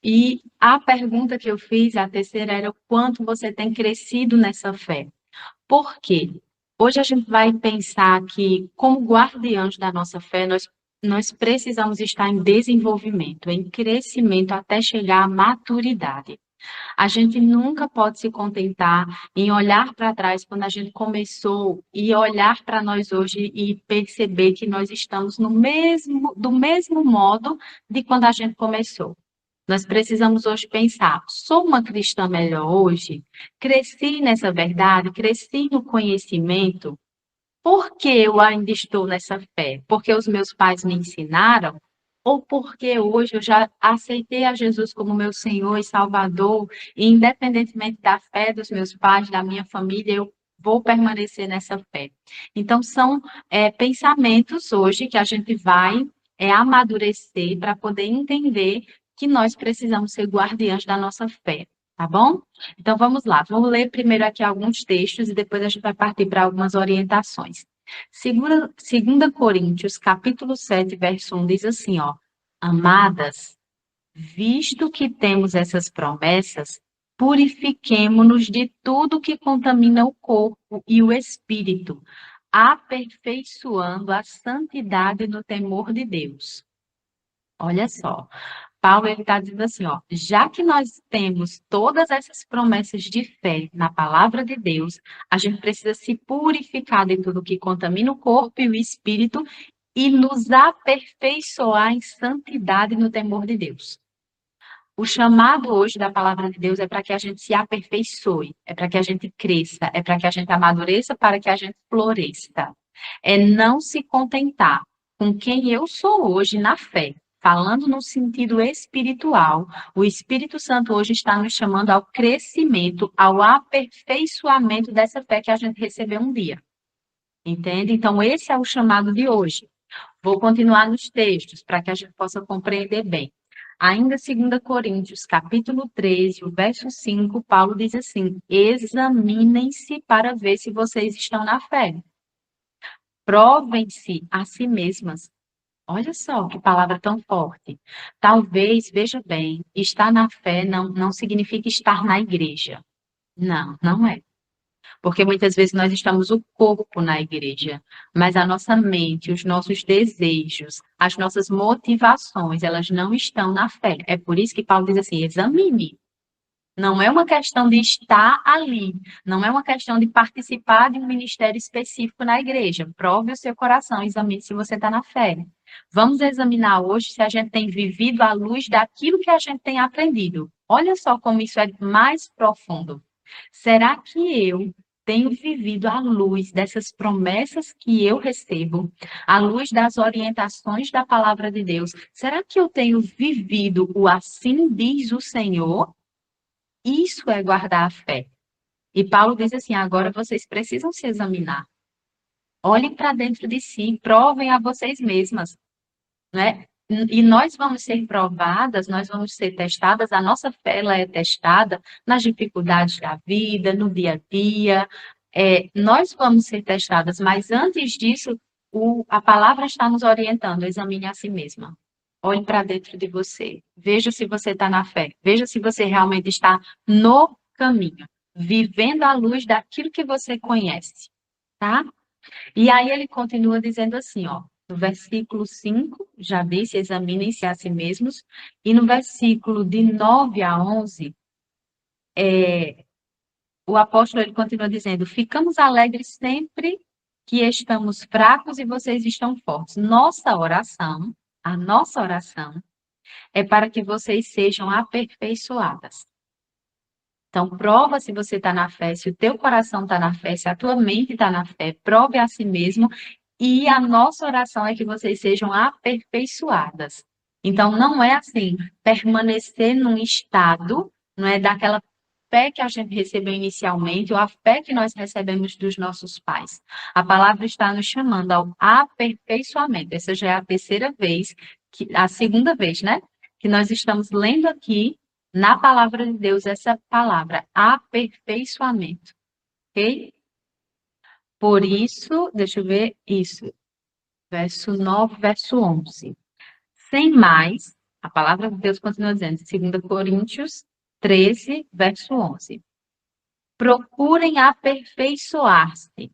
E a pergunta que eu fiz, a terceira, era o quanto você tem crescido nessa fé. Por quê? Hoje a gente vai pensar que, como guardiãos da nossa fé, nós precisamos estar em desenvolvimento, em crescimento até chegar à maturidade. A gente nunca pode se contentar em olhar para trás quando a gente começou e olhar para nós hoje e perceber que nós estamos do mesmo modo de quando a gente começou. Nós precisamos hoje pensar: sou uma cristã melhor hoje? Cresci nessa verdade, cresci no conhecimento. Por que eu ainda estou nessa fé? Porque os meus pais me ensinaram? Ou porque hoje eu já aceitei a Jesus como meu Senhor e Salvador, e independentemente da fé dos meus pais, da minha família, eu vou permanecer nessa fé. Então, são pensamentos hoje que a gente vai amadurecer para poder entender que nós precisamos ser guardiães da nossa fé, tá bom? Então, vamos lá. Vamos ler primeiro aqui alguns textos e depois a gente vai partir para algumas orientações. Segunda Coríntios, capítulo 7, verso 1, diz assim, ó: Amadas, visto que temos essas promessas, purifiquemo-nos de tudo que contamina o corpo e o espírito, aperfeiçoando a santidade no temor de Deus. Olha só, Paulo está dizendo assim, ó, já que nós temos todas essas promessas de fé na palavra de Deus, a gente precisa se purificar de tudo que contamina o corpo e o espírito e nos aperfeiçoar em santidade no temor de Deus. O chamado hoje da palavra de Deus é para que a gente se aperfeiçoe, é para que a gente cresça, é para que a gente amadureça, para que a gente floresça. É não se contentar com quem eu sou hoje na fé. Falando no sentido espiritual, o Espírito Santo hoje está nos chamando ao crescimento, ao aperfeiçoamento dessa fé que a gente recebeu um dia. Entende? Então, esse é o chamado de hoje. Vou continuar nos textos para que a gente possa compreender bem. Ainda 2 Coríntios, capítulo 13, o verso 5, Paulo diz assim: examinem-se para ver se vocês estão na fé. Provem-se a si mesmas. Olha só que palavra tão forte. Talvez, veja bem, estar na fé não significa estar na igreja. Não, não é. Porque muitas vezes nós estamos o corpo na igreja, mas a nossa mente, os nossos desejos, as nossas motivações, elas não estão na fé. É por isso que Paulo diz assim: examine. Não é uma questão de estar ali, não é uma questão de participar de um ministério específico na igreja. Prove o seu coração, examine se você está na fé. Vamos examinar hoje se a gente tem vivido à luz daquilo que a gente tem aprendido. Olha só como isso é mais profundo. Será que eu tenho vivido à luz dessas promessas que eu recebo, à luz das orientações da palavra de Deus? Será que eu tenho vivido o assim diz o Senhor? Isso é guardar a fé. E Paulo diz assim: agora vocês precisam se examinar. Olhem para dentro de si, provem a vocês mesmas, né? E nós vamos ser provadas, nós vamos ser testadas, a nossa fé ela é testada nas dificuldades da vida, no dia a dia. Nós vamos ser testadas, mas antes disso, a palavra está nos orientando, examine a si mesma. Olhe para dentro de você, veja se você está na fé, veja se você realmente está no caminho, vivendo à luz daquilo que você conhece, tá? E aí ele continua dizendo assim, ó, no versículo 5, já disse, examinem-se a si mesmos, e no versículo de 9 a 11, o apóstolo ele continua dizendo, ficamos alegres sempre que estamos fracos e vocês estão fortes. A nossa oração, é para que vocês sejam aperfeiçoadas. Então, prova se você está na fé, se o teu coração está na fé, se a tua mente está na fé, prove a si mesmo. E a nossa oração é que vocês sejam aperfeiçoadas. Então, não é assim, permanecer num estado, não é daquela fé que a gente recebeu inicialmente, ou a fé que nós recebemos dos nossos pais. A palavra está nos chamando ao aperfeiçoamento. Essa já é a terceira vez, a segunda vez, né? Que nós estamos lendo aqui na palavra de Deus essa palavra, aperfeiçoamento. Ok? Por isso, deixa eu ver isso. Verso 9, verso 11. Sem mais, A palavra de Deus continua dizendo, 2 Coríntios 13, verso 11. Procurem aperfeiçoar-se,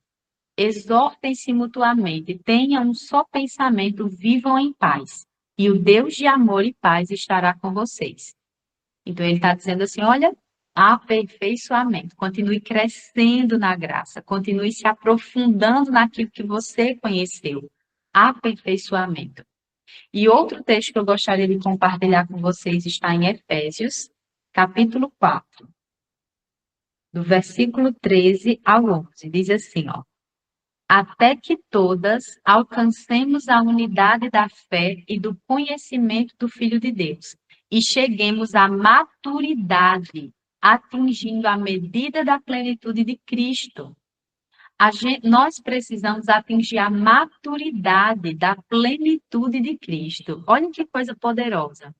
exortem-se mutuamente, tenham um só pensamento, vivam em paz. E o Deus de amor e paz estará com vocês. Então, ele está dizendo assim, olha, aperfeiçoamento. Continue crescendo na graça, continue se aprofundando naquilo que você conheceu. Aperfeiçoamento. E outro texto que eu gostaria de compartilhar com vocês está em Efésios, capítulo 4, do versículo 13 ao 11. Diz assim, ó. Até que todas alcancemos a unidade da fé e do conhecimento do Filho de Deus e cheguemos à maturidade, atingindo a medida da plenitude de Cristo. Nós precisamos atingir a maturidade da plenitude de Cristo. Olha que coisa poderosa.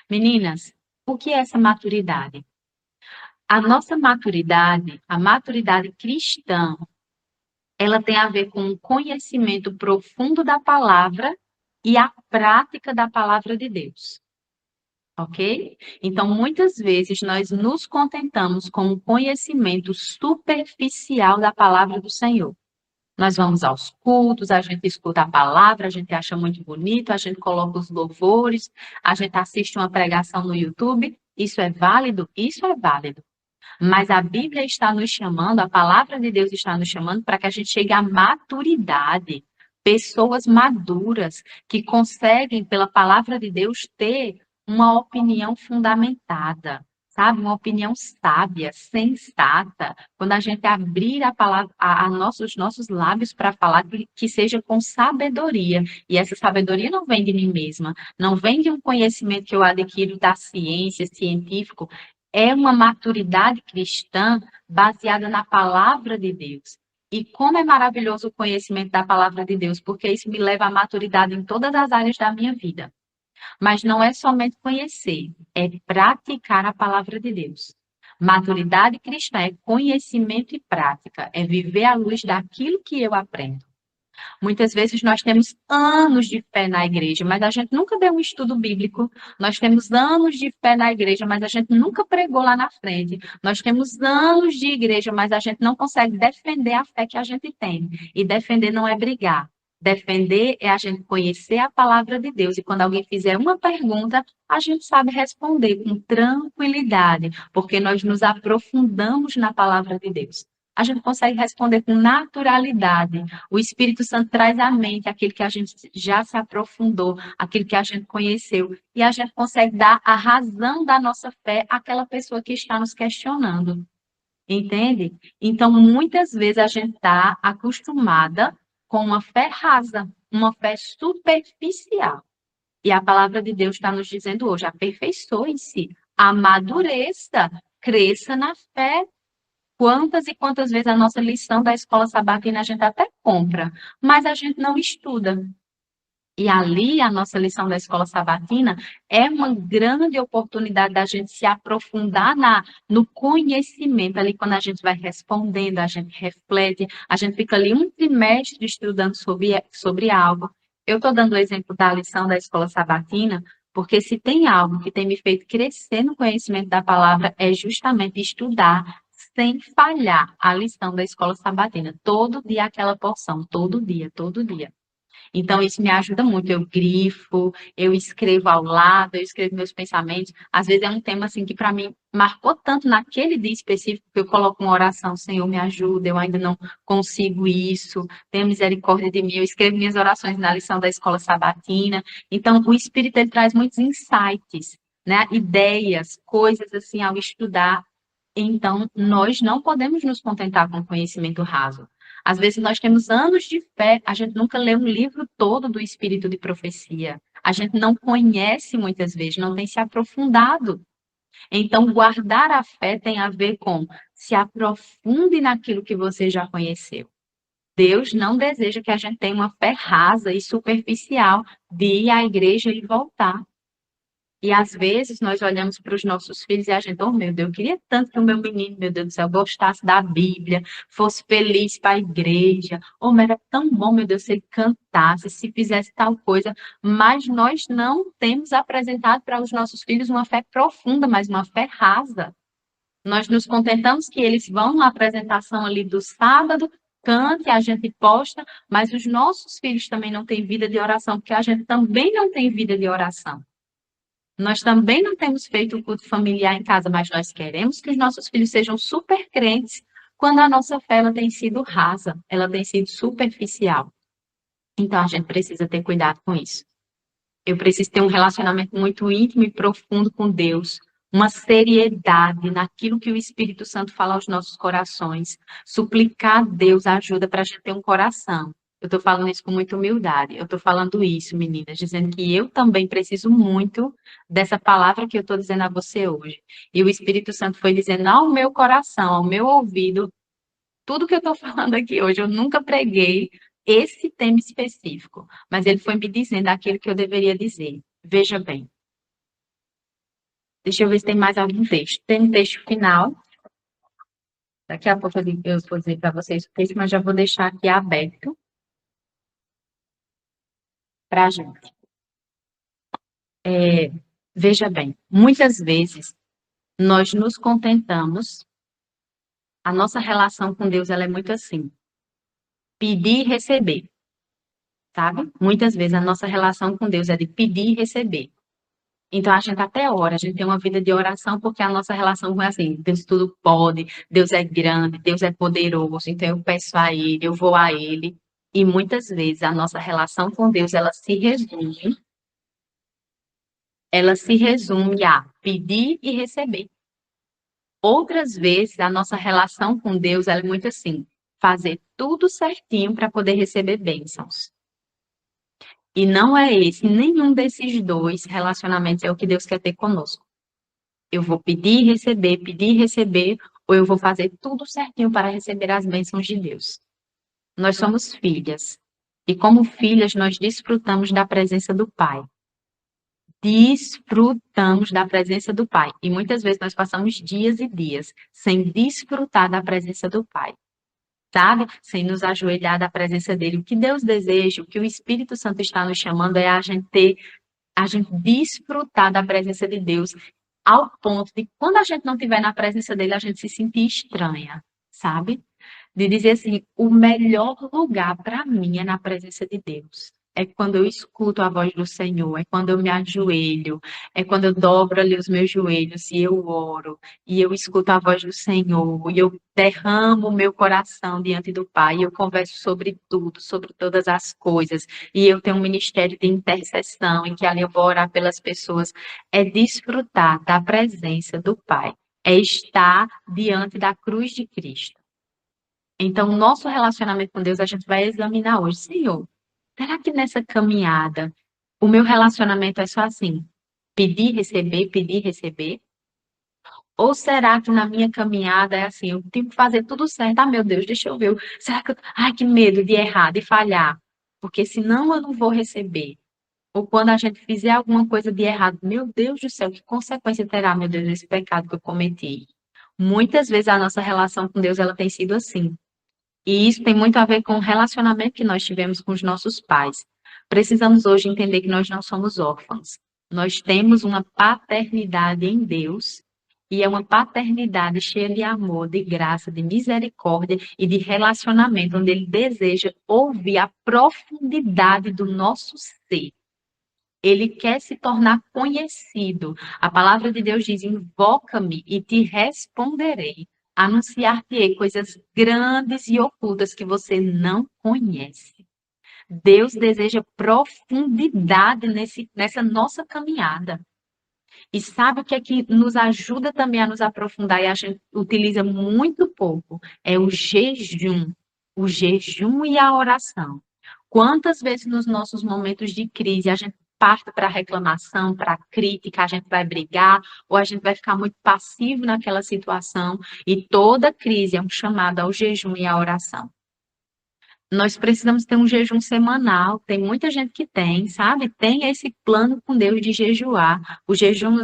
Meninas, o que é essa maturidade? A nossa maturidade, a maturidade cristã, ela tem a ver com o conhecimento profundo da palavra e a prática da palavra de Deus. Ok? Então, muitas vezes, nós nos contentamos com o conhecimento superficial da palavra do Senhor. Nós vamos aos cultos, a gente escuta a palavra, a gente acha muito bonito, a gente coloca os louvores, a gente assiste uma pregação no YouTube. Isso é válido? Isso é válido. Mas a Bíblia está nos chamando, a palavra de Deus está nos chamando para que a gente chegue à maturidade. Pessoas maduras que conseguem, pela palavra de Deus, ter uma opinião fundamentada, sabe? Uma opinião sábia, sensata. Quando a gente abrir a palavra, os nossos lábios para falar, que seja com sabedoria. E essa sabedoria não vem de mim mesma, não vem de um conhecimento que eu adquiro da ciência, científico. É uma maturidade cristã baseada na palavra de Deus. E como é maravilhoso o conhecimento da palavra de Deus, porque isso me leva à maturidade em todas as áreas da minha vida. Mas não é somente conhecer, é praticar a palavra de Deus. Maturidade cristã é conhecimento e prática, é viver à luz daquilo que eu aprendo. Muitas vezes nós temos anos de fé na igreja, mas a gente nunca deu um estudo bíblico. Nós temos anos de fé na igreja, mas a gente nunca pregou lá na frente. Nós temos anos de igreja, mas a gente não consegue defender a fé que a gente tem. E defender não é brigar. Defender é a gente conhecer a palavra de Deus. E quando alguém fizer uma pergunta, a gente sabe responder com tranquilidade, porque nós nos aprofundamos na palavra de Deus. A gente consegue responder com naturalidade. O Espírito Santo traz à mente aquilo que a gente já se aprofundou, aquilo que a gente conheceu, e a gente consegue dar a razão da nossa fé àquela pessoa que está nos questionando. Entende? Então, muitas vezes a gente está acostumada com uma fé rasa, uma fé superficial. E a palavra de Deus está nos dizendo hoje, aperfeiçoe-se, amadureça, cresça na fé. Quantas e quantas vezes a nossa lição da escola sabatina a gente até compra, mas a gente não estuda. E ali, a nossa lição da escola sabatina é uma grande oportunidade da gente se aprofundar no conhecimento. Ali, quando a gente vai respondendo, a gente reflete, a gente fica ali um trimestre estudando sobre algo. Eu estou dando o exemplo da lição da escola sabatina, porque se tem algo que tem me feito crescer no conhecimento da palavra, é justamente estudar sem falhar a lição da escola sabatina. Todo dia aquela porção, todo dia, todo dia. Então, isso me ajuda muito. Eu grifo, eu escrevo ao lado, eu escrevo meus pensamentos. Às vezes é um tema assim que para mim marcou tanto naquele dia específico que eu coloco uma oração, Senhor, me ajuda, eu ainda não consigo isso, tenha misericórdia de mim. Eu escrevo minhas orações na lição da escola sabatina. Então, o Espírito ele traz muitos insights, né? Ideias, coisas assim ao estudar. Então, nós não podemos nos contentar com conhecimento raso. Às vezes nós temos anos de fé, a gente nunca lê um livro todo do Espírito de Profecia. A gente não conhece muitas vezes, não tem se aprofundado. Então, guardar a fé tem a ver com se aprofunde naquilo que você já conheceu. Deus não deseja que a gente tenha uma fé rasa e superficial de ir à igreja e voltar. E às vezes nós olhamos para os nossos filhos e a gente, oh meu Deus, eu queria tanto que o meu menino, meu Deus do céu, gostasse da Bíblia, fosse feliz para a igreja. Oh, mas era tão bom, meu Deus, se ele cantasse, se fizesse tal coisa. Mas nós não temos apresentado para os nossos filhos uma fé profunda, mas uma fé rasa. Nós nos contentamos que eles vão na apresentação ali do sábado, cante, a gente posta, mas os nossos filhos também não têm vida de oração, porque a gente também não tem vida de oração. Nós também não temos feito o culto familiar em casa, mas nós queremos que os nossos filhos sejam super crentes, quando a nossa fé ela tem sido rasa, ela tem sido superficial. Então a gente precisa ter cuidado com isso. Eu preciso ter um relacionamento muito íntimo e profundo com Deus, uma seriedade naquilo que o Espírito Santo fala aos nossos corações, suplicar a Deus ajuda para a gente ter um coração. Eu estou falando isso com muita humildade. Eu estou falando isso, meninas, dizendo que eu também preciso muito dessa palavra que eu estou dizendo a você hoje. E o Espírito Santo foi dizendo ao meu coração, ao meu ouvido, tudo que eu estou falando aqui hoje. Eu nunca preguei esse tema específico, mas ele foi me dizendo aquilo que eu deveria dizer. Veja bem. Deixa eu ver se tem mais algum texto. Tem um texto final. Daqui a pouco eu vou dizer para vocês o texto, mas já vou deixar aqui aberto para a gente. Veja bem, muitas vezes nós nos contentamos, a nossa relação com Deus ela é muito assim, pedir e receber, sabe? Muitas vezes a nossa relação com Deus é de pedir e receber. Então, a gente até ora, a gente tem uma vida de oração, porque a nossa relação é assim, Deus tudo pode, Deus é grande, Deus é poderoso, então eu peço a Ele, eu vou a Ele. E muitas vezes a nossa relação com Deus, ela se resume a pedir e receber. Outras vezes, a nossa relação com Deus, ela é muito assim, fazer tudo certinho para poder receber bênçãos. E não é esse, nenhum desses dois relacionamentos é o que Deus quer ter conosco. Eu vou pedir e receber, ou eu vou fazer tudo certinho para receber as bênçãos de Deus. Nós somos filhas, e como filhas, nós desfrutamos da presença do Pai. Desfrutamos da presença do Pai. E muitas vezes nós passamos dias e dias sem desfrutar da presença do Pai. Sabe? Sem nos ajoelhar da presença dele. O que Deus deseja, o que o Espírito Santo está nos chamando é a gente desfrutar da presença de Deus ao ponto de, quando a gente não estiver na presença dele, a gente se sentir estranha, sabe? De dizer assim, o melhor lugar para mim é na presença de Deus. É quando eu escuto a voz do Senhor, é quando eu me ajoelho, é quando eu dobro ali os meus joelhos e eu oro, e eu escuto a voz do Senhor, e eu derramo o meu coração diante do Pai, e eu converso sobre tudo, sobre todas as coisas, e eu tenho um ministério de intercessão, em que ali eu vou orar pelas pessoas. É desfrutar da presença do Pai, é estar diante da cruz de Cristo. Então, o nosso relacionamento com Deus, a gente vai examinar hoje. Senhor, será que nessa caminhada o meu relacionamento é só assim? Pedir, receber, pedir, receber? Ou será que na minha caminhada é assim, eu tenho que fazer tudo certo? Ah, meu Deus, deixa eu ver. Será que ai, que medo de errar, de falhar. Porque senão eu não vou receber. Ou quando a gente fizer alguma coisa de errado, meu Deus do céu, que consequência terá, meu Deus, esse pecado que eu cometi? Muitas vezes a nossa relação com Deus, ela tem sido assim. E isso tem muito a ver com o relacionamento que nós tivemos com os nossos pais. Precisamos hoje entender que nós não somos órfãos. Nós temos uma paternidade em Deus, e é uma paternidade cheia de amor, de graça, de misericórdia e de relacionamento, onde Ele deseja ouvir a profundidade do nosso ser. Ele quer se tornar conhecido. A palavra de Deus diz: invoca-me e te responderei. Anunciar-te-ei coisas grandes e ocultas que você não conhece. Deus deseja profundidade nessa nossa caminhada. E sabe o que é que nos ajuda também a nos aprofundar e a gente utiliza muito pouco? É o jejum. O jejum e a oração. Quantas vezes nos nossos momentos de crise a gente parte para a reclamação, para a crítica, a gente vai brigar, ou a gente vai ficar muito passivo naquela situação, e toda crise é um chamado ao jejum e à oração. Nós precisamos ter um jejum semanal. Tem muita gente que tem, sabe? Tem esse plano com Deus de jejuar. O jejum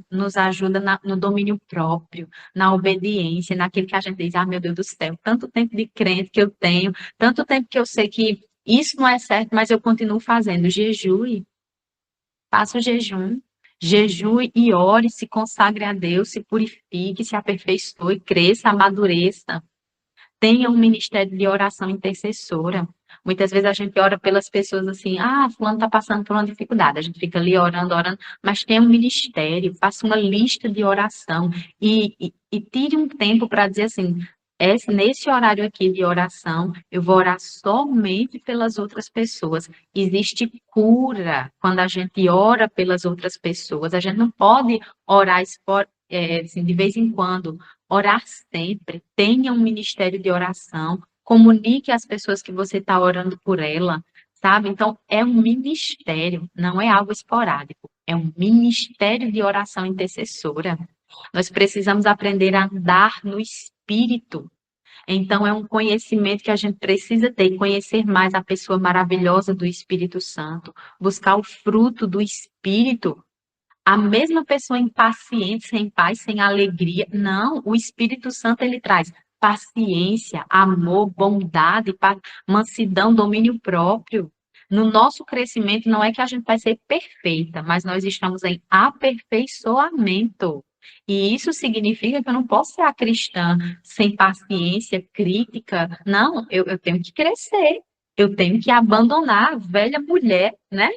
nos ajuda no domínio próprio, na obediência, naquilo que a gente diz, ah, meu Deus do céu, tanto tempo de crente que eu tenho, tanto tempo que eu sei que isso não é certo, mas eu continuo fazendo. Jejue, faça o jejum. Jejue e ore, se consagre a Deus, se purifique, se aperfeiçoe, cresça, amadureça. Tenha um ministério de oração intercessora. Muitas vezes a gente ora pelas pessoas assim, ah, fulano está passando por uma dificuldade. A gente fica ali orando, orando, mas tenha um ministério, faça uma lista de oração e tire um tempo para dizer assim, nesse horário aqui de oração, eu vou orar somente pelas outras pessoas. Existe cura quando a gente ora pelas outras pessoas. A gente não pode orar assim, de vez em quando. Orar sempre, tenha um ministério de oração, comunique às pessoas que você está orando por ela, sabe? Então, é um ministério, não é algo esporádico, é um ministério de oração intercessora. Nós precisamos aprender a andar no Espírito. Então, é um conhecimento que a gente precisa ter, conhecer mais a pessoa maravilhosa do Espírito Santo, buscar o fruto do Espírito. A mesma pessoa impaciente, sem paz, sem alegria. Não, o Espírito Santo ele traz paciência, amor, bondade, mansidão, domínio próprio. No nosso crescimento, não é que a gente vai ser perfeita, mas nós estamos em aperfeiçoamento. E isso significa que eu não posso ser a cristã sem paciência, crítica. Não, eu tenho que crescer. Eu tenho que abandonar a velha mulher, né?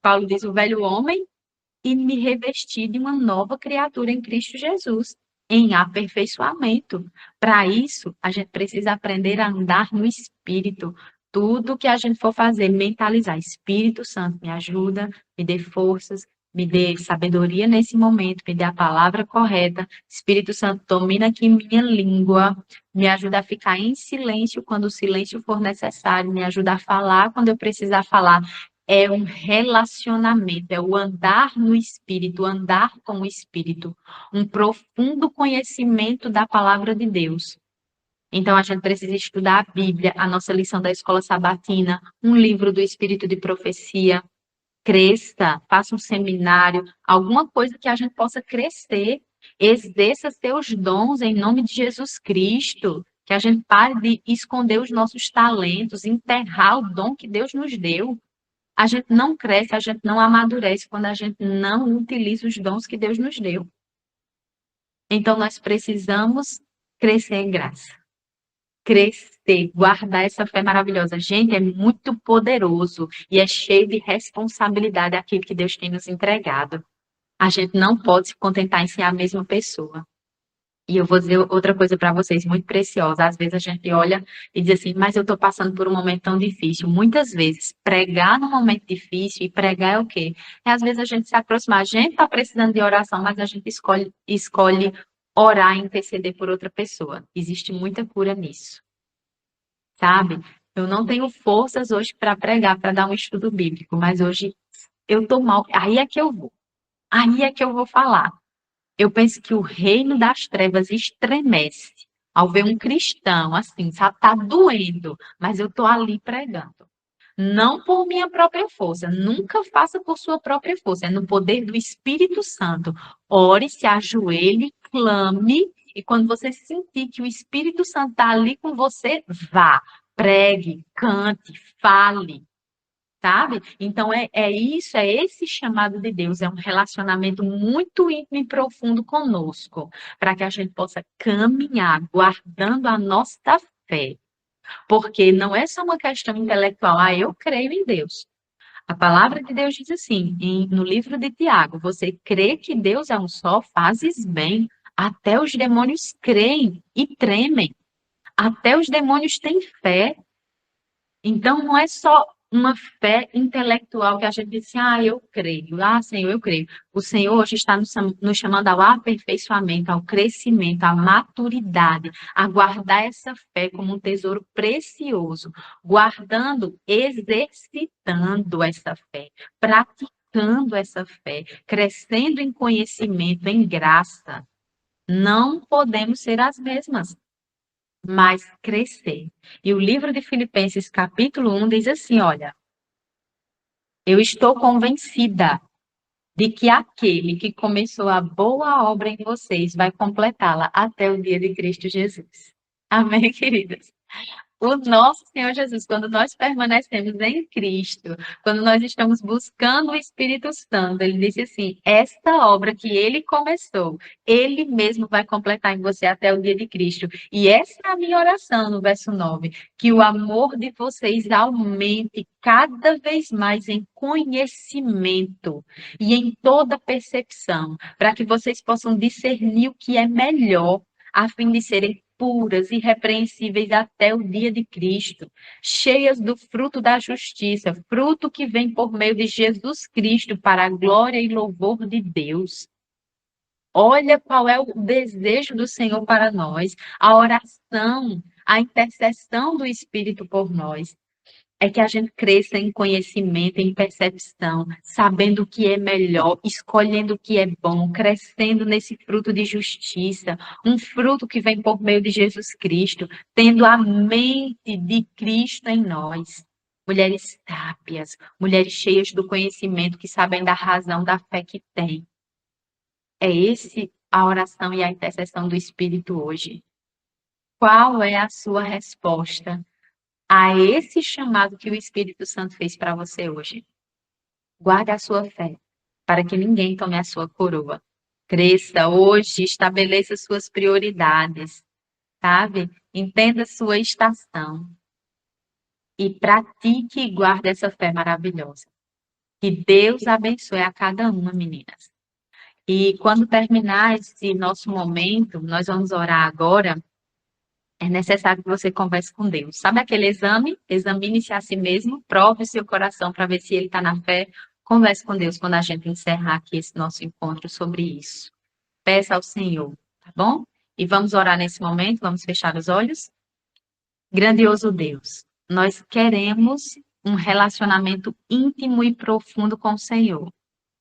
Paulo diz o velho homem e me revestir de uma nova criatura em Cristo Jesus, em aperfeiçoamento. Para isso, a gente precisa aprender a andar no Espírito. Tudo que a gente for fazer, mentalizar. Espírito Santo, me ajuda, me dê forças, me dê sabedoria nesse momento, me dê a palavra correta. Espírito Santo, domina aqui minha língua, me ajuda a ficar em silêncio quando o silêncio for necessário, me ajuda a falar quando eu precisar falar, é um relacionamento, é o andar no Espírito, andar com o Espírito, um profundo conhecimento da palavra de Deus. Então, a gente precisa estudar a Bíblia, a nossa lição da escola sabatina, um livro do Espírito de Profecia, cresça, faça um seminário, alguma coisa que a gente possa crescer, exerça seus dons em nome de Jesus Cristo, que a gente pare de esconder os nossos talentos, enterrar o dom que Deus nos deu. A gente não cresce, a gente não amadurece quando a gente não utiliza os dons que Deus nos deu. Então, nós precisamos crescer em graça. Crescer, guardar essa fé maravilhosa. Gente, é muito poderoso e é cheio de responsabilidade aquilo que Deus tem nos entregado. A gente não pode se contentar em ser a mesma pessoa. E eu vou dizer outra coisa para vocês, muito preciosa. Às vezes a gente olha e diz assim, mas eu estou passando por um momento tão difícil. Muitas vezes, pregar num momento difícil, e pregar é o quê? É às vezes a gente se aproximar. A gente está precisando de oração, mas a gente escolhe orar e interceder por outra pessoa. Existe muita cura nisso, sabe? Eu não tenho forças hoje para pregar, para dar um estudo bíblico, mas hoje eu estou mal. Aí é que eu vou. Aí é que eu vou falar. Eu penso que o reino das trevas estremece ao ver um cristão assim, sabe, tá doendo, mas eu tô ali pregando. Não por minha própria força, nunca faça por sua própria força, é no poder do Espírito Santo. Ore, se ajoelhe, clame, e quando você sentir que o Espírito Santo está ali com você, vá, pregue, cante, fale, sabe? Então, é isso, é esse chamado de Deus, é um relacionamento muito íntimo e profundo conosco, para que a gente possa caminhar guardando a nossa fé. Porque não é só uma questão intelectual, ah, eu creio em Deus. A palavra de Deus diz assim, no livro de Tiago, você crê que Deus é um só, fazes bem. Até os demônios creem e tremem. Até os demônios têm fé. Então, não é só uma fé intelectual que a gente diz assim, ah, eu creio, ah, Senhor, eu creio. O Senhor hoje está nos chamando ao aperfeiçoamento, ao crescimento, à maturidade, a guardar essa fé como um tesouro precioso, guardando, exercitando essa fé, praticando essa fé, crescendo em conhecimento, em graça. Não podemos ser as mesmas. mas crescer. E o livro de Filipenses, capítulo 1, diz assim, olha, eu estou convencida de que aquele que começou a boa obra em vocês vai completá-la até o dia de Cristo Jesus. Amém, queridas? O nosso Senhor Jesus, quando nós permanecemos em Cristo, quando nós estamos buscando o Espírito Santo, ele disse assim: esta obra que ele começou, ele mesmo vai completar em você até o dia de Cristo. E essa é a minha oração no verso 9, que o amor de vocês aumente cada vez mais em conhecimento e em toda percepção, para que vocês possam discernir o que é melhor, a fim de serem puras, irrepreensíveis até o dia de Cristo, cheias do fruto da justiça, fruto que vem por meio de Jesus Cristo para a glória e louvor de Deus. Olha qual é o desejo do Senhor para nós, a oração, a intercessão do Espírito por nós. É que a gente cresça em conhecimento, em percepção, sabendo o que é melhor, escolhendo o que é bom, crescendo nesse fruto de justiça, um fruto que vem por meio de Jesus Cristo, tendo a mente de Cristo em nós. Mulheres sábias, mulheres cheias do conhecimento, que sabem da razão da fé que têm. É esse a oração e a intercessão do Espírito hoje. Qual é a sua resposta a esse chamado que o Espírito Santo fez para você hoje? Guarde a sua fé, para que ninguém tome a sua coroa. Cresça hoje, estabeleça suas prioridades, sabe? Entenda sua estação e pratique e guarde essa fé maravilhosa. Que Deus abençoe a cada uma, meninas. E quando terminar esse nosso momento, nós vamos orar agora. É necessário que você converse com Deus. Sabe aquele exame? Examine-se a si mesmo, prove o seu coração para ver se ele está na fé. Converse com Deus quando a gente encerrar aqui esse nosso encontro sobre isso. Peça ao Senhor, tá bom? E vamos orar nesse momento, vamos fechar os olhos. Grandioso Deus, nós queremos um relacionamento íntimo e profundo com o Senhor.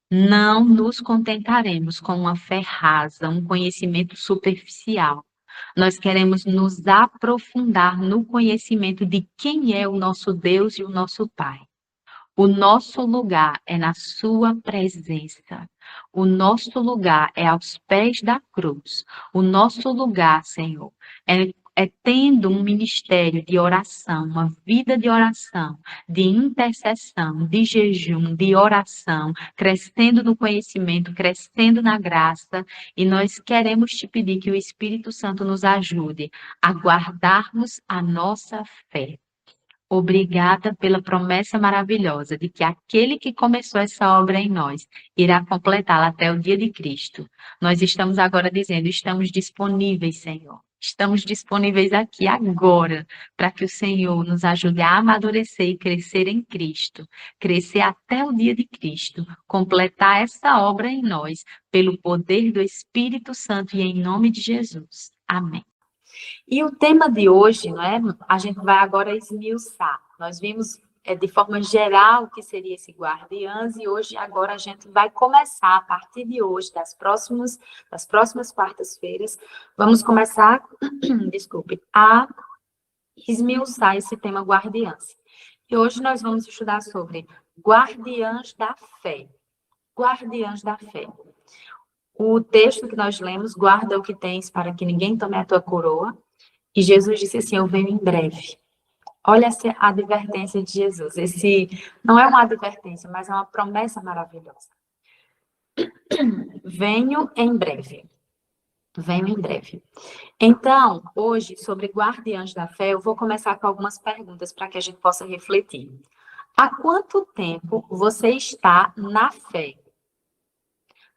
Não nos contentaremos com uma fé rasa, um conhecimento superficial. Nós queremos nos aprofundar no conhecimento de quem é o nosso Deus e o nosso Pai. O nosso lugar é na sua presença. O nosso lugar é aos pés da cruz. O nosso lugar, Senhor, é tendo um ministério de oração, uma vida de oração, de intercessão, de jejum, de oração, crescendo no conhecimento, crescendo na graça, e nós queremos te pedir que o Espírito Santo nos ajude a guardarmos a nossa fé. Obrigada pela promessa maravilhosa de que aquele que começou essa obra em nós irá completá-la até o dia de Cristo. Nós estamos agora dizendo, estamos disponíveis, Senhor. Estamos disponíveis aqui agora para que o Senhor nos ajude a amadurecer e crescer em Cristo, crescer até o dia de Cristo, completar essa obra em nós pelo poder do Espírito Santo e em nome de Jesus. Amém. E o tema de hoje, não é? A gente vai agora esmiuçar. Nós vimos de forma geral o que seria esse guardiãs e hoje agora a gente vai começar a partir de hoje, das próximas quartas-feiras, vamos começar, desculpe, a esmiuçar esse tema guardiãs. E hoje nós vamos estudar sobre guardiãs da fé. Guardiãs da fé. O texto que nós lemos, guarda o que tens para que ninguém tome a tua coroa. E Jesus disse assim, eu venho em breve. Olha essa advertência de Jesus. Esse não é uma advertência, mas é uma promessa maravilhosa. Venho em breve. Venho em breve. Então, hoje, sobre guardiãs da fé, eu vou começar com algumas perguntas para que a gente possa refletir. Há quanto tempo você está na fé?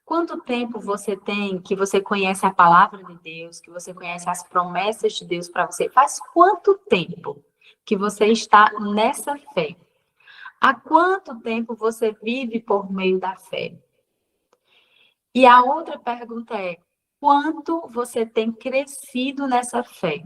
Quanto tempo você tem que você conhece a palavra de Deus, que você conhece as promessas de Deus para você? Faz quanto tempo que você está nessa fé? Há quanto tempo você vive por meio da fé? E a outra pergunta é, quanto você tem crescido nessa fé?